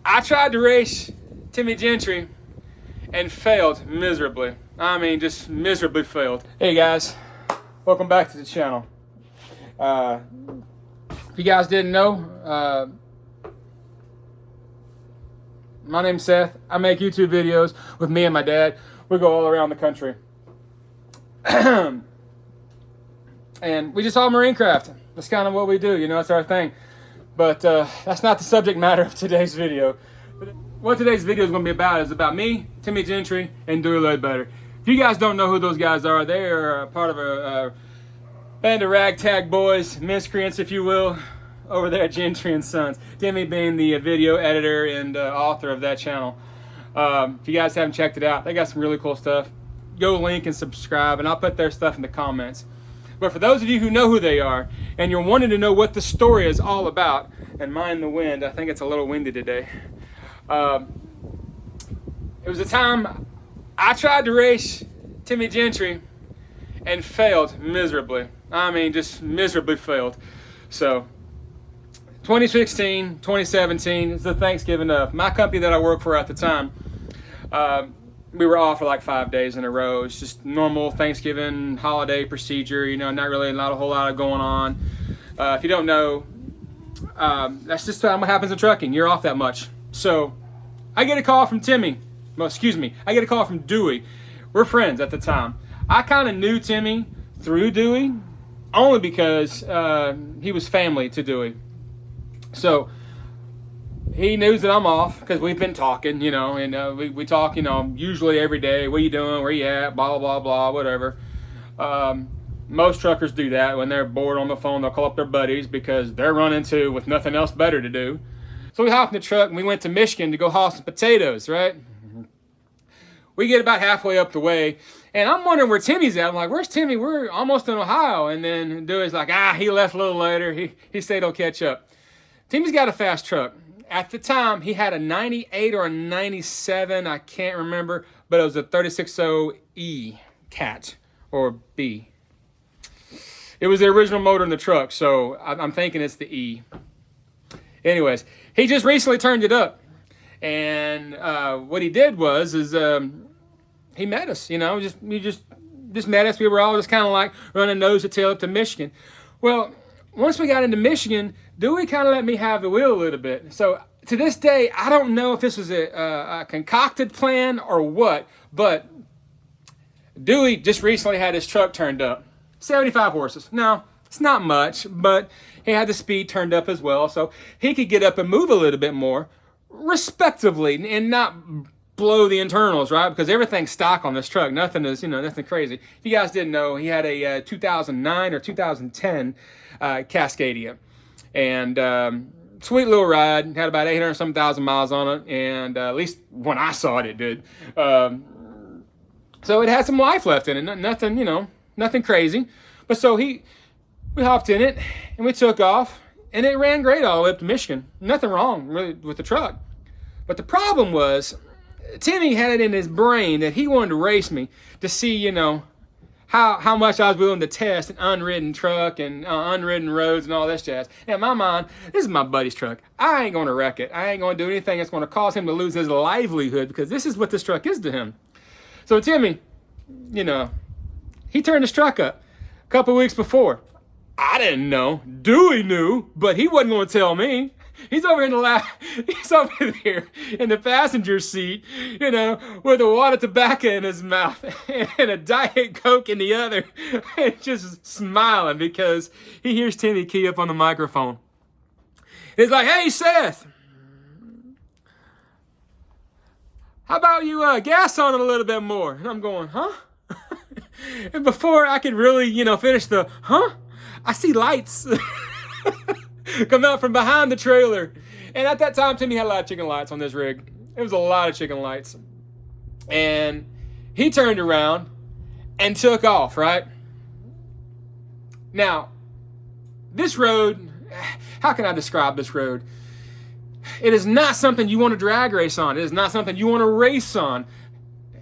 I tried to race Timmy Gentry and failed miserably. I mean, just miserably failed. Hey guys, welcome back to the channel. If you guys didn't know, my name's Seth. I make YouTube videos with me and my dad. We go all around the country. And we just haul marine craft. That's kind of what we do, you know, it's our thing. But that's not the subject matter of today's video. What today's video is going to be about is about me, Timmy Gentry, and Deweys Ledbetter. If you guys don't know who those guys are, they are part of a band of ragtag boys, miscreants if you will, over there at Gentry and Sons. Timmy being the video editor and author of that channel. If you guys haven't checked it out, they got some really cool stuff. Go link and subscribe, and I'll put their stuff in the comments. But for those of you who know who they are, and you're wanting to know what the story is all about, and mind the wind, I think it's a little windy today. It was a time I tried to race Timmy Gentry and failed miserably. I mean, just miserably failed. So, 2016, 2017, it's the Thanksgiving of my company that I worked for at the time. We were off for like 5 days in a row. It's just normal Thanksgiving holiday procedure, you know, not a whole lot of going on. If you don't know, that's just what happens in trucking. You're off that much. So I get a call from Timmy. Well, excuse me. I get a call from Dewey. We're friends at the time. I kind of knew Timmy through Dewey only because he was family to Dewey. So he knows that I'm off because we've been talking, you know, and we talk, you know, usually every day. What are you doing? Where you at? Blah, blah, blah, whatever. Most truckers do that when they're bored on the phone. They'll call up their buddies because they're running to with nothing else better to do. So we hopped in the truck and we went to Michigan to go haul some potatoes, right? We get about halfway up the way and I'm wondering where Timmy's at. I'm like, where's Timmy? We're almost in Ohio. And then Dewey's like, he left a little later. He said he'll catch up. Timmy's got a fast truck. At the time, he had a 98 or a 97, I can't remember, but it was a 36.0E cat, or B. It was the original motor in the truck, so I'm thinking it's the E. Anyways, he just recently turned it up, and what he did was he met us, you know, he just met us. We were all just kind of like running nose to tail up to Michigan. Well, once we got into Michigan, Dewey kind of let me have the wheel a little bit. So to this day, I don't know if this was a concocted plan or what, but Dewey just recently had his truck turned up. 75 horses. Now, it's not much, but he had the speed turned up as well, so he could get up and move a little bit more, respectively, and not blow the internals, right? Because everything's stock on this truck. Nothing is, you know, nothing crazy. If you guys didn't know, he had a 2009 or 2010 Cascadia. And sweet little ride, had about 800-some thousand miles on it, and at least when I saw it, it did. So it had some life left in it, nothing, you know, nothing crazy. But so we hopped in it, and we took off, and it ran great all the way up to Michigan. Nothing wrong, really, with the truck. But the problem was, Timmy had it in his brain that he wanted to race me to see, you know, how much I was willing to test an unridden truck and unridden roads and all this jazz. And in my mind, this is my buddy's truck. I ain't going to wreck it. I ain't going to do anything that's going to cause him to lose his livelihood because this is what this truck is to him. So Timmy, you know, he turned his truck up a couple weeks before. I didn't know. Dewey knew, but he wasn't going to tell me. He's over he's over here in the passenger seat, you know, with a wad of tobacco in his mouth and a Diet Coke in the other, and just smiling because he hears Timmy key up on the microphone. He's like, hey, Seth, how about you gas on it a little bit more? And I'm going, huh? And before I could really, you know, finish the, I see lights. Come out from behind the trailer. And at that time, Timmy had a lot of chicken lights on this rig. It was a lot of chicken lights. And he turned around and took off, right? Now, this road, how can I describe this road? It is not something you want to drag race on. It is not something you want to race on.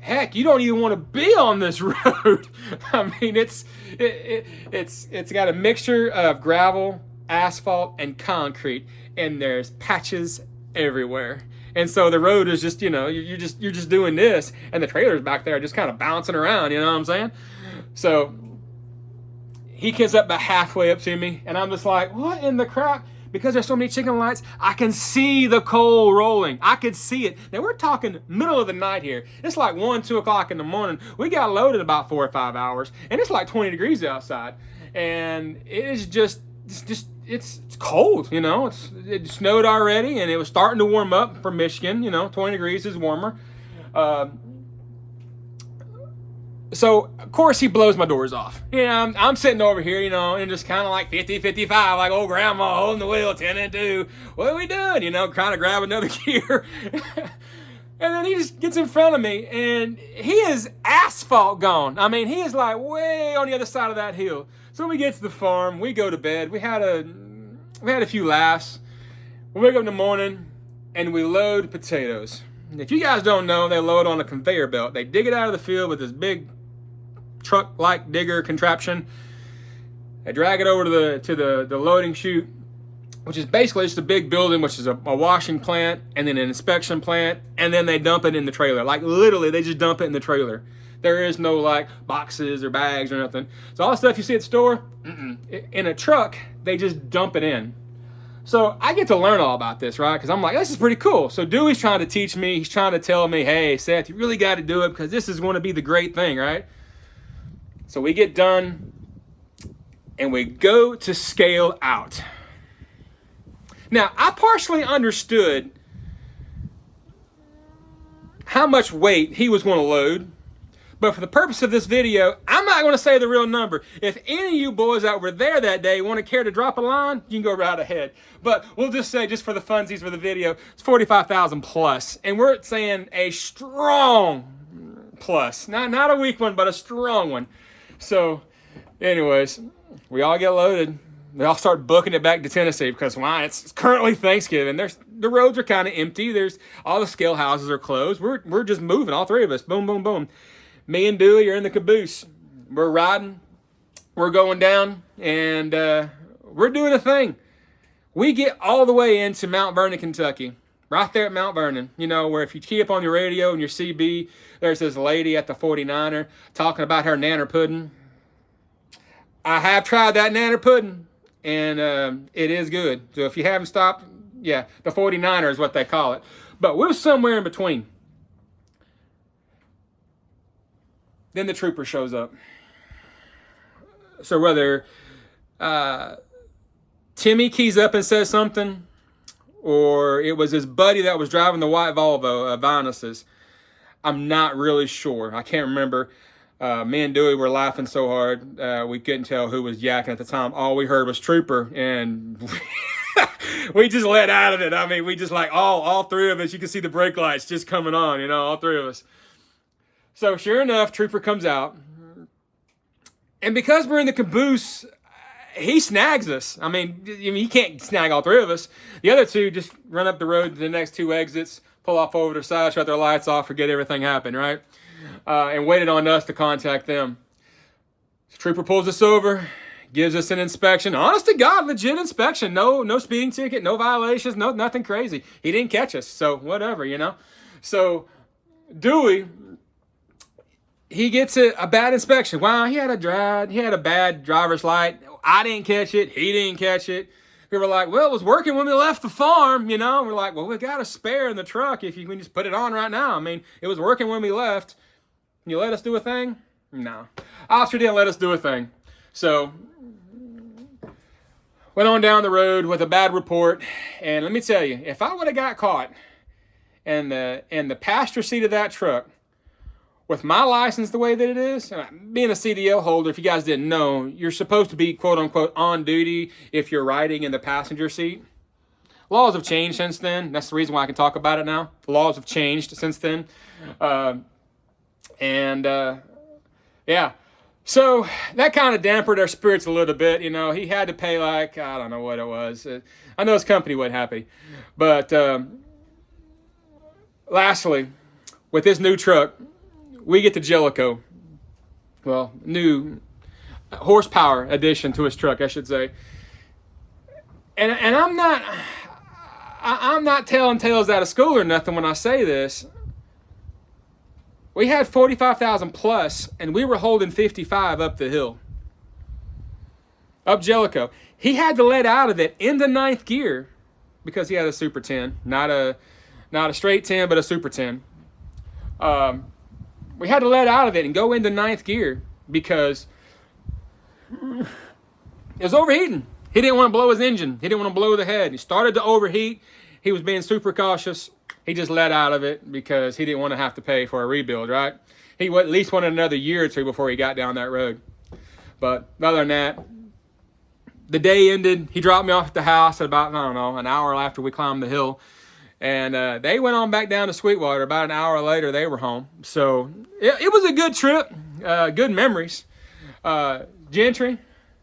Heck, you don't even want to be on this road. I mean, it's got a mixture of gravel, asphalt, and concrete, and there's patches everywhere. And so the road is just, you're just doing this, and the trailer's back there just kind of bouncing around, you know what I'm saying? So he gets up about halfway up to me, and I'm just like, what in the crap? Because there's so many chicken lights, I can see the coal rolling. I could see it. Now, we're talking middle of the night here. It's like 1, 2 o'clock in the morning. We got loaded about 4 or 5 hours, and it's like 20 degrees outside. And it is it's cold, It snowed already, and it was starting to warm up for Michigan. 20 degrees is warmer. So, of course, he blows my doors off. I'm sitting over here, and just kind of like 50, 55, like old grandma holding the wheel, 10 and 2. What are we doing? Trying to grab another gear. And then he just gets in front of me, and he is asphalt gone. I mean, he is like way on the other side of that hill. So we get to the farm, we go to bed. We had a few laughs. We wake up in the morning, and we load potatoes. If you guys don't know, they load on a conveyor belt. They dig it out of the field with this big truck-like digger contraption. They drag it over to the loading chute, which is basically just a big building, which is a washing plant, and then an inspection plant, and then they dump it in the trailer. Like, literally, they just dump it in the trailer. There is no, like, boxes or bags or nothing. So all the stuff you see at the store, in a truck, they just dump it in. So I get to learn all about this, right? Because I'm like, this is pretty cool. So Dewey's trying to teach me. He's trying to tell me, hey, Seth, you really got to do it because this is going to be the great thing, right? So we get done, and we go to scale out. Now, I partially understood how much weight he was going to load. But for the purpose of this video, I'm not going to say the real number. If any of you boys that were there that day want to care to drop a line, you can go right ahead. But we'll just say, just for the funsies for the video, it's 45,000 plus. And we're saying a strong plus. Not a weak one, but a strong one. So, anyways, we all get loaded. We all start booking it back to Tennessee because why? It's currently Thanksgiving. The roads are kind of empty. There's all the scale houses are closed. We're just moving, all three of us. Boom, boom, boom. Me and Dewey are in the caboose. We're riding. We're going down, and we're doing a thing. We get all the way into Mount Vernon, Kentucky. Right there at Mount Vernon, where if you key up on your radio and your CB, there's this lady at the 49er talking about her nanner pudding. I have tried that nanner pudding, and it is good. So if you haven't stopped, yeah, the 49er is what they call it. But we're somewhere in between. Then the trooper shows up. So whether Timmy keys up and says something, or it was his buddy that was driving the white Volvo, Vinus's, I'm not really sure. I can't remember. Me and Dewey were laughing so hard, we couldn't tell who was yakking at the time. All we heard was trooper, and we just let out of it. I mean, we just like, all three of us, you can see the brake lights just coming on, all three of us. So sure enough, trooper comes out. And because we're in the caboose, he snags us. I mean, he can't snag all three of us. The other two just run up the road to the next two exits, pull off over to the side, shut their lights off, forget everything happened, right? And waited on us to contact them. So trooper pulls us over, gives us an inspection. Honest to God, legit inspection. No speeding ticket, no violations, nothing crazy. He didn't catch us, so whatever, So Dewey, he gets a bad inspection. Wow, he had a bad driver's light. I didn't catch it. He didn't catch it. We were like, well, it was working when we left the farm, We're like, well, we got a spare in the truck if you can just put it on right now. I mean, it was working when we left. Can you let us do a thing? No. Officer didn't let us do a thing. So, went on down the road with a bad report. And let me tell you, if I would have got caught in the passenger seat of that truck, with my license the way that it is, being a CDL holder, if you guys didn't know, you're supposed to be, quote unquote, on duty if you're riding in the passenger seat. Laws have changed since then. That's the reason why I can talk about it now. The laws have changed since then. Yeah. So that kind of dampened our spirits a little bit. He had to pay I don't know what it was. I know his company wasn't happy. But lastly, with this new truck, we get the Jellico. Well, new horsepower addition to his truck, I should say. And I'm not telling tales out of school or nothing when I say this. We had 45,000 plus, and we were holding 55 up the hill. Up Jellico. He had to let out of it in the 9th gear because he had a Super 10. Not a straight 10, but a Super 10. We had to let out of it and go into 9th gear because it was overheating. He didn't want to blow his engine. He didn't want to blow the head. He started to overheat. He was being super cautious. He just let out of it because he didn't want to have to pay for a rebuild, right? He at least wanted another year or two before he got down that road. But other than that, the day ended. He dropped me off at the house at about, I don't know, an hour after we climbed the hill. And they went on back down to Sweetwater. About an hour later, they were home. So it was a good trip, good memories. Gentry,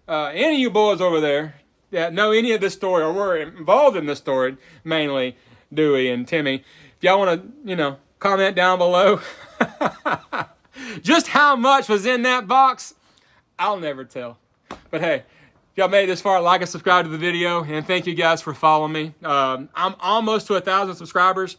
any of you boys over there that know any of this story or were involved in this story, mainly Dewey and Timmy, if y'all want to, comment down below just how much was in that box, I'll never tell. But hey, if y'all made it this far, like and subscribe to the video, and thank you guys for following me. I'm almost to 1,000 subscribers.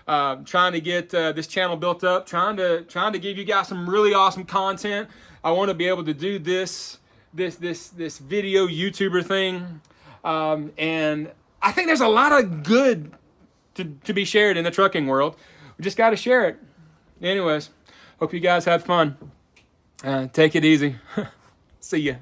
Trying to get this channel built up, trying to give you guys some really awesome content. I want to be able to do this video YouTuber thing, and I think there's a lot of good to be shared in the trucking world. We just got to share it. Anyways, hope you guys had fun. Take it easy. See ya.